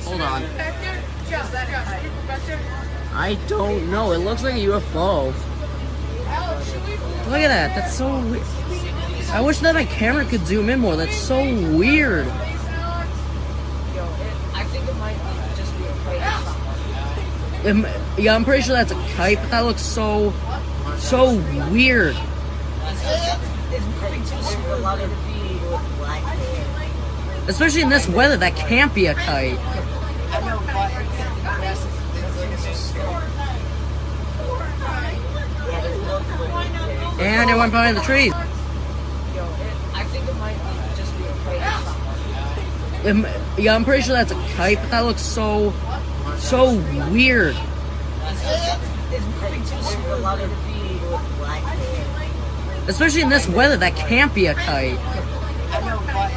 Hold on. I don't know. It looks like a UFO. Look at that. That's so weird. I wish that my camera could zoom in more. That's so weird. I think it might just be a kite. Yeah, I'm pretty sure that's a kite, but that looks so weird. It's pretty too super lucky to be with black hair. Especially in this weather, that can't be a kite. I know, but it's just scary. Yeah, there's no clue. And it went behind the trees. I think it might just be a kite. Yeah, I'm pretty sure that's a kite, but that looks so weird. It's pretty too super lucky to be with black hair. Especially in this weather, that can't be a kite. I know, but